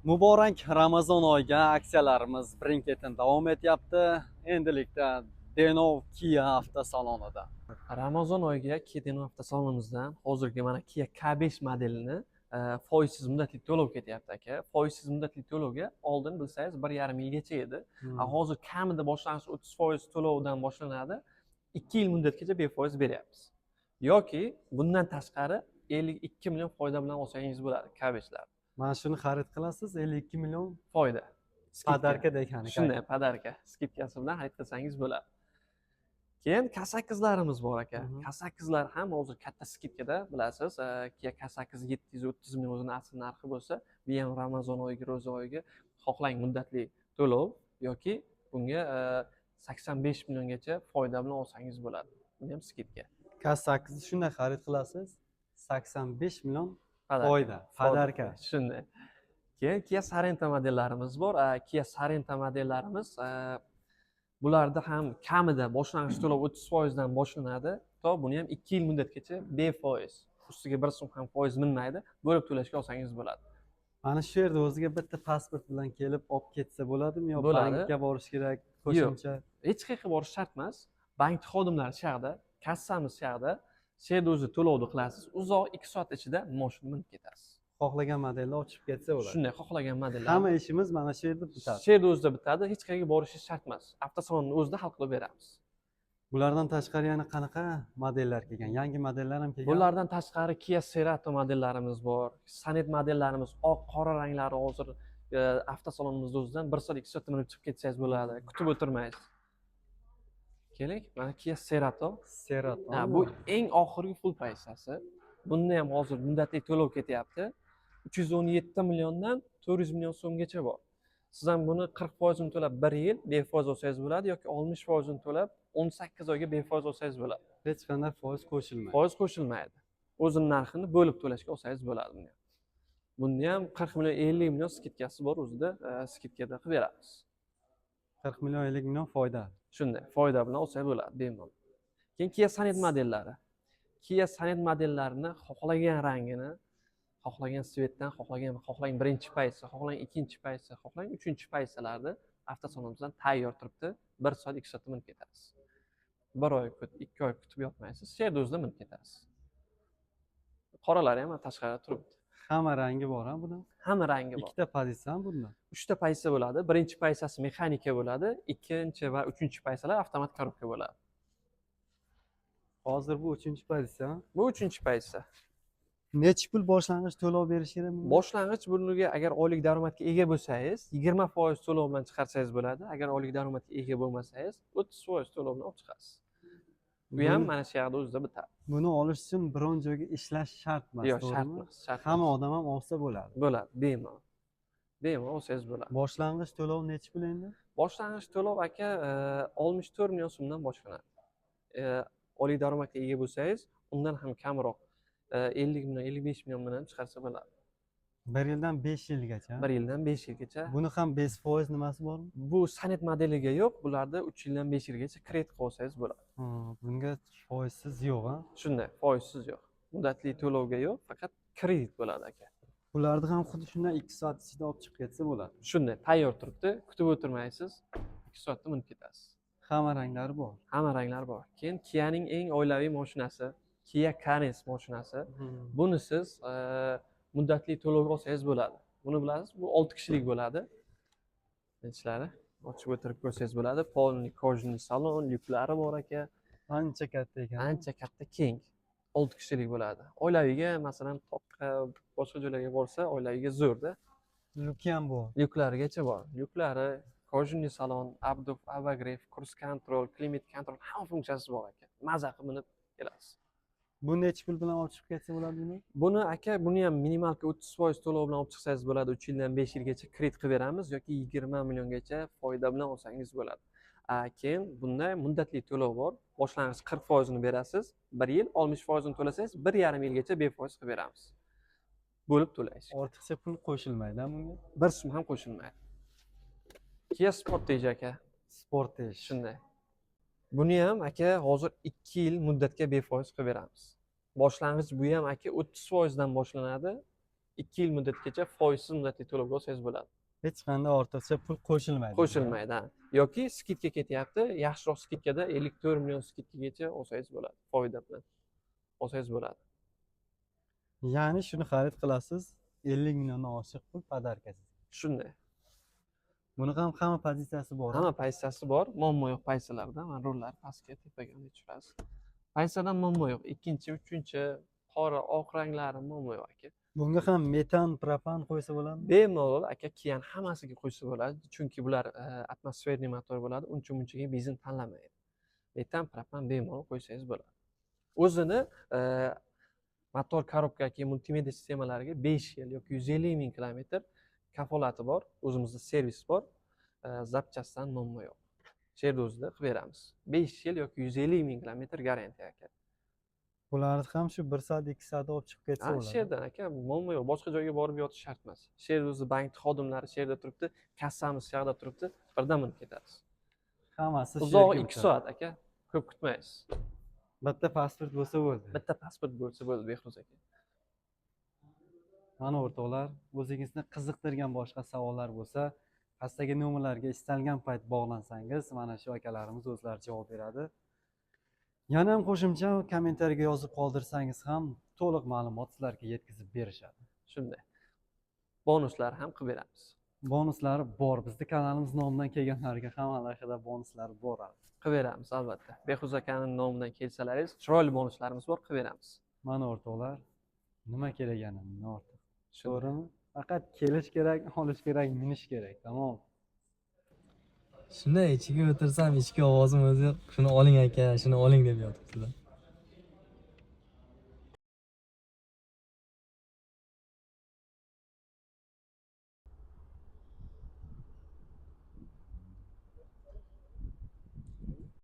Muborak Ramazon oyiga aksiyalarimiz birin-ketin davom etyapti. Endilikda Denov Kia avtosalonida. Ramazon oyiga Kia Denov avtosalonimizdan hozirgi mana Kia K5 modelini foizsiz muddatli to'lov ketyapti aka. Foizsiz muddatli to'lovga oldin bilsangiz 1,5 yilgacha edi. Hozir kamida boshlang'ich 30% to'lovdan boshlanadi. 2 yil muddatgacha befoiz beryapmiz. Yoki bundan tashqari 52 million foyda bilan olsangiz bo'ladi K5lar. Mana shuni xarid qilasiz 52 million Foyda. podarka degani. Shunday podarka, skidkasi bilan xarid qilsangiz bo'ladi. Keyin K8'larimiz bor aka. K8'lar ham hozir katta skidkada, bilasiz. Kia K8 730 ming o'zini asl narxi bo'lsa, bu ham Ramazon oyiga, ro'za oyiga xohlang muddatli to'lov yoki bunga 85 milliongacha foyda bilan olsangiz bo'ladi. Bu ham skidka. K8 shunday xarid qilasiz 85 million foyda, podarka. Shunday. Keyin Kia Sorento modellarimiz bor. Kia Sorento modellarimiz bularda ham kamida boshlang'ich to'lov 30% dan boshlanadi. To buni ham 2 yil muddatgacha befoiz. Ustiga 1 so'm ham foiz minmaydi. Bo'lib to'lashga olsangiz bo'ladi. Mana shu yerda o'ziga bitta pasport bilan kelib olib ketsa bo'ladimi yo Bo'ladi. bankka borish kerak, qo'shimcha? Hech qayerga borish shart emas. Bank xodimlari shu yoqda, kassamiz shu yoqda. Shu yerda o'zi to'lovni qilasiz. Uzoq 2 soat ichida mashina minib ketasiz. Xohlagan modelni ochib ketsa bo'ladi. Shunday xohlagan modellar. Hamma ishimiz mana shu yerda bitadi. Shu yerda o'zida bitadi, hech qayerga borishingiz shart emas. Avtosalonni o'zida hal qilib beramiz. Bulardan tashqari yana qanaqa modellar kelgan? Yangi modellar ham kelgan. Bulardan tashqari Kia Cerato modellarimiz bor. Sonet modellarimiz oq, qora ranglari hozir avtosalonimizda o'zidan 1 soat 2 soatda minib chiqib ketsangiz bo'ladi. Kutib o'tirmaysiz. Keling, mana Kia Cerato. Cerato. Bu eng oxirgi full pricesi. Bunda ham hozir muddatli to'lov ketyapti. 317 milliondan 400 million so'mgacha bor. Siz ham buni 40% ni to'lab 1 yil befoiz olsangiz bo'ladi yoki 60% ni to'lab 18 oyga befoiz olsangiz bo'ladi. Hech qanday foiz qo'shilmaydi. Foiz qo'shilmaydi. O'zining narxini bo'lib to'lashga olsangiz bo'ladi buni. Bunda ham 40 million 50 million skidkasi bor, o'zida skidkada qilib beramiz. 40 million 50 million foyda. Shunday, foyda bilan olsangiz bo'ladi bemalol. Keyin Kia Sonet modellari. Kia Sonet modellarini xohlagan rangini, xohlagan svetdan, xohlang birinchi paysa, xohlang ikkinchi paysa, xohlang uchinchi paysalarni avtosalonimizdan tayyor turibdi. 1 soat 2 soatda minib ketasiz. 1 oy, 2 oy kutib yotmaysiz. Shu yerda o'zida minib ketasiz. Qoralari ham tashqarida turibdi. Hamma rangi bor, ha bunda? Hamma rangi bor. Ikkita pozitsiya ham bunda. 3 ta paysa bo'ladi. Birinchi paysasi mexanika bo'ladi, ikkinchi va uchinchi paysalar avtomat korobka bo'ladi. Hozir bu 3-pozitsiya. Bu 3-paysa. Necha pul boshlang'ich to'lov berish kerak bunga? Boshlang'ich bunga agar oylik daromadga ega bo'lsangiz, 20% to'lov bilan chiqarsangiz bo'ladi. Agar oylik daromadga ega bo'lmasangiz, 30% to'lov bilan olib chiqasiz. Bu ham mana shu yerda o'zida bitadi. Buni olish uchun biron joyga ishlash shart emas, Yo'q, shart emas. Hamma odam ham olsa bo'ladi. Bo'ladi, bemalol. Bemalol olsangiz bo'ladi. Boshlang'ich to'lov necha pul endi? Boshlang'ich to'lov aka 64 million so'mdan boshlanadi. Oylik daromadga ega bo'lsangiz, undan ham kamroq 50 million, 55 million bilan chiqarsa bo'ladi. 1 yildan 5 yilgacha. 1 yildan 5 yilgacha. Buni ham 5% nimasi bormi? Bu Sonet modeliga yo'q, bularda 3 yildan 5 yilgacha kredit qilib olsangiz bo'ladi. Bunga foizsiz yo'q, ha? Shunday, foizsiz yo'q. Muddatli to'lovga yo'q, faqat kredit bo'ladi aka. Ularni ham xuddi shunday 2 soat ichida olib chiqib ketsa bo'ladi. Shunday, tayyor turibdi, kutib o'tirmaysiz, 2 soatda minib ketasiz. Hamma ranglari bor. Hamma ranglar bor. Keyin Kianing eng oilaviy mashinasi, Kia Carens mashinasi. Buni siz muddatli to'lovga olsangiz bo'ladi. Buni bilasiz, bu 6 kishilik bo'ladi. Ichlari ochib o'tirib ko'rsangiz bo'ladi. Polni kojniy salon, lyuklari bor aka. Ancha katta ekan. Ancha katta, keng. 6 kishilik bo'ladi. Oilaviyga, masalan, toqqa boshqa joylarga borsa, oilaviyga zo'rda. Lyuki ham bor. Lyuklarigacha bor. Lyuklari, kojniy salon, abduf, abagrev, cruise control, climate control hamma funksiyasi bor aka. Maza qilib minib kelasiz. Bu necha pul bilan olib chiqib ketsa bo'ladi buni? Buni aka, buni ham minimalka 30% to'lov bilan olib chiqsangiz bo'ladi. 3 yildan 5 yilgacha kredit qilib beramiz yoki 20 milliongacha foyda bilan olsangiz bo'ladi. Keyin bunda muddatli to'lov bor. Boshlang'ich 40% ni berasiz, 1 yil, 60% ni to'lasangiz 1,5 yilgacha befoiz qilib beramiz. Bo'lib to'laysiz. Ortiqcha pul qo'shilmaydi bunga? 1 so'm ham qo'shilmaydi. Kia Sportage aka. Sportage. Shunday. Buni ham aka hozir 2 yil muddatga befoiz qilib beramiz. Boshlang'ich bu ham aka 30% dan boshlanadi. 2 yil muddatgacha foizsiz muddatli to'lovga olsangiz bo'ladi. Hech qanday ortiqcha pul qo'shilmaydi. Qo'shilmaydi. Ha. Yoki skidka ketyapti, yaxshiroq skidkada 54 million skidkagacha olsangiz bo'ladi. Foyda bilan olsangiz bo'ladi. Ya'ni shuni xarid qilasiz, 50 milliondan oshiq pul podarkasiz. Shunday. Buni ham hamma pozitsiyasi bor. Hamma pozitsiyasi bor, muammo yo'q pozitsiyalarda. Mana rollar pastga, tepaga tushirasiz. Pozitsiyadan muammo yo'q. Ikkinchi, uchinchi, qora, oq ranglari muammo yo'q aka. Bunga ham metan, propan qo'ysa bo'ladimi? Bemalol aka Kia'ni hammasiga qo'ysa bo'ladi, chunki bular atmosferniy motor bo'ladi, uncha-munchaga benzin tanlamaydi. Metan, propan bemalol qo'ysangiz bo'ladi. O'zini motor korobkaki multimedia sistemalariga 5 yil yoki 150 ming kilometr kafolati bor, o'zimizda servis bor, zapchastdan muammo yo'q. Sherda o'zida qilib beramiz. 5 yil yoki 150 ming kilometr garantiya aka. Bularni ham shu 1 soat 2 soatda olib chiqib ketsa bo'ladi. Sherdan aka muammo yo'q, boshqa joyga borib yotish shart emas. Sherda o'zi bank xodimlari sherda turibdi, kassamiz shu yoqda turibdi, birdan minib ketasiz. Hammasi Uzoq 2 soat aka, ko'p kutmaysiz. Bitta pasport bo'lsa bo'ldi. Bitta pasport bo'lsa bo'ldi, Behruz aka. Mana o'rtoqlar, o'zingizni qiziqtirgan boshqa savollar bo'lsa, pastdagi nomerlarga istalgan payt bog'lansangiz, mana shu akalarimiz o'zlari javob beradi. Yana ham qo'shimcha kommentariyaga yozib qoldirsangiz ham to'liq ma'lumot sizlarga yetkazib berishadi. Shunday. Bonuslar ham qilib beramiz. Bonuslari bor. Bizning kanalimiz nomidan kelganlarga ham alohida bonuslar bor. Qilib beramiz albatta. Behruz akaning nomidan kelsalaringiz, chiroyli bonuslarimiz bor, qilib beramiz. Mana o'rtoqlar, nima kerak yana bundan ortiq? To'g'rimi? Faqat kelish kerak, olish kerak, minish kerak, tamom. Shunday ichiga o'tirsam, ichki ovozim o'zi shuni oling aka, shuni oling deb yotibdilar.